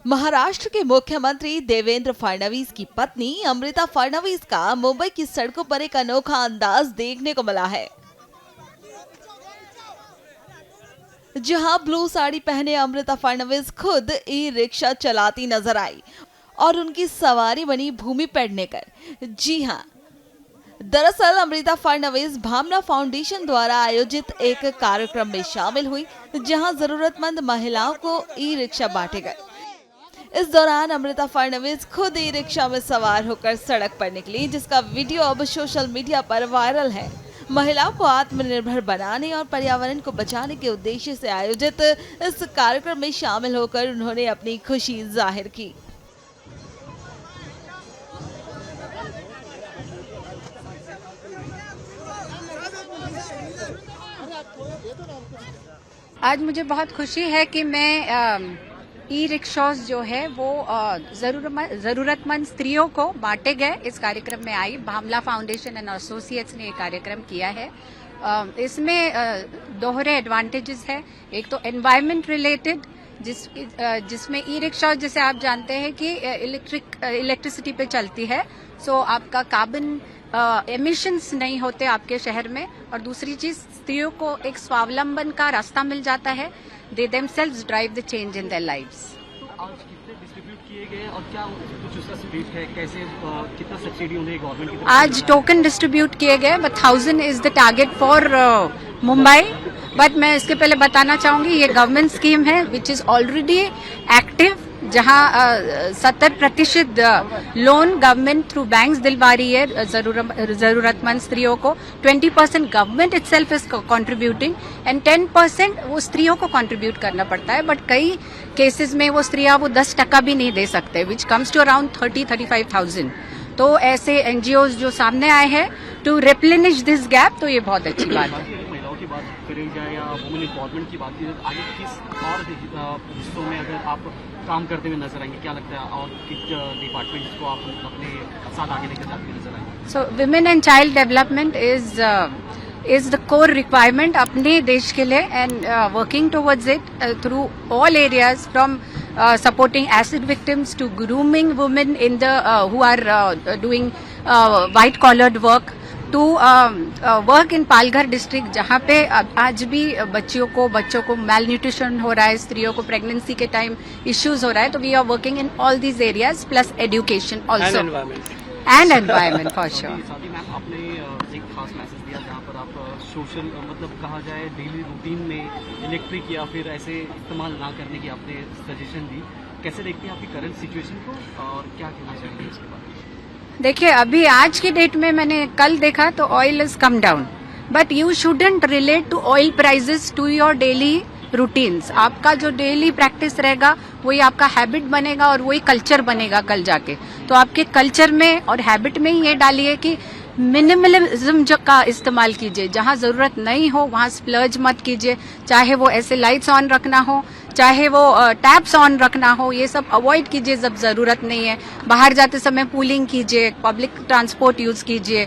महाराष्ट्र के मुख्यमंत्री देवेंद्र फडणवीस की पत्नी अमृता फडणवीस का मुंबई की सड़कों पर एक अनोखा अंदाज देखने को मिला है। जहां ब्लू साड़ी पहने अमृता फडणवीस खुद ई रिक्शा चलाती नजर आई और उनकी सवारी बनी भूमि पेडनेकर। जी हां, दरअसल अमृता फडणवीस भावना फाउंडेशन द्वारा आयोजित एक कार्यक्रम में शामिल हुई, जहां जरूरतमंद महिलाओं को ई रिक्शा बांटे गए। इस दौरान अमृता फडणवीस खुद ई रिक्शा में सवार होकर सड़क पर निकली, जिसका वीडियो अब सोशल मीडिया पर वायरल है। महिलाओं को आत्मनिर्भर बनाने और पर्यावरण को बचाने के उद्देश्य से आयोजित इस कार्यक्रम में शामिल होकर उन्होंने अपनी खुशी जाहिर की। आज मुझे बहुत खुशी है कि मैं ई रिक्शास जो है वो जरूरतमंद स्त्रियों को बांटे गए इस कार्यक्रम में आई। भावना फाउंडेशन एंड एसोसिएट्स ने ये कार्यक्रम किया है। इसमें दोहरे एडवांटेजेस है। एक तो एनवायरमेंट रिलेटेड, जिसमें ई रिक्शा जैसे आप जानते हैं कि इलेक्ट्रिसिटी पे चलती है, सो आपका कार्बन एमिशंस नहीं होते आपके शहर में। और दूसरी चीज, स्त्रियों को एक स्वावलंबन का रास्ता मिल जाता है। They themselves drive the change in their lives. तो आज कितने डिस्ट्रीब्यूट किए गए और क्या कुछ उसका स्पीड है, कैसे कितना सब्सिडी उन्हें गवर्नमेंट की तरफ से? आज टोकन डिस्ट्रीब्यूट किए गए, but 1000 is the target for Mumbai. But मैं इसके पहले बताना चाहूंगी, ये गवर्नमेंट स्कीम है विच इज ऑलरेडी एक्टिव, जहां 70% लोन गवर्नमेंट थ्रू बैंक्स दिलवा रही है जरूरतमंद स्त्रियों को। 20% government itself is contributing and 10% वो स्त्रियों को कंट्रीब्यूट करना पड़ता है। बट कई केसेस में वो स्त्रियां वो 10% भी नहीं दे सकते, विच कम्स टू अराउंड 30-35,000। तो ऐसे एनजीओज जो सामने आए हैं टू रिप्लेनिश दिस गैप, तो ये बहुत अच्छी बात है। महिलाओं की बात करें जाए या वुमेन एम्पावरमेंट की बात की जाए, आगे किस और हिस्सों में अगर आप काम करते हुए नजर आएंगे, क्या लगता है, और किस डिपार्टमेंट्स को आप अपने साथ आगे लेकर जाते हुए नजर आएंगे? So women and child development is the core requirement अपने देश के लिए, and working towards it through all areas, from supporting acid victims to grooming women in the who are doing white collared work, to work in Palghar district, जहाँ पे आज भी बच्चों को मेल न्यूट्रिशन हो रहा है, स्त्रियों को प्रेगनेंसी के टाइम इश्यूज हो रहा है। तो we are working in all these areas, plus education also and environment for sure. साथ ही मैम, आपने एक खास मैसेज दिया जहाँ पर आप सोशल मतलब कहा जाए डेली रूटीन में इलेक्ट्रिक या फिर ऐसे इस्तेमाल ना करने की आपने सजेशन दी। कैसे देखते हैं आपकी करंट सिचुएशन को और क्या कहना चाहेंगे इसके बारे में? देखिए, अभी आज की डेट में मैंने कल देखा तो oil is come down, but you shouldn't relate to oil prices to your daily routines. आपका जो डेली प्रैक्टिस रहेगा वही आपका हैबिट बनेगा और वही कल्चर बनेगा कल जाके। तो आपके कल्चर में और हैबिट में ही ये डालिए कि मिनिमलिज्म का इस्तेमाल कीजिए। जहां जरूरत नहीं हो वहां स्प्लर्ज मत कीजिए, चाहे वो ऐसे लाइट्स ऑन रखना हो, चाहे वो टैप्स ऑन रखना हो, ये सब अवॉइड कीजिए जब जरूरत नहीं है। बाहर जाते समय पूलिंग कीजिए, पब्लिक ट्रांसपोर्ट यूज कीजिए,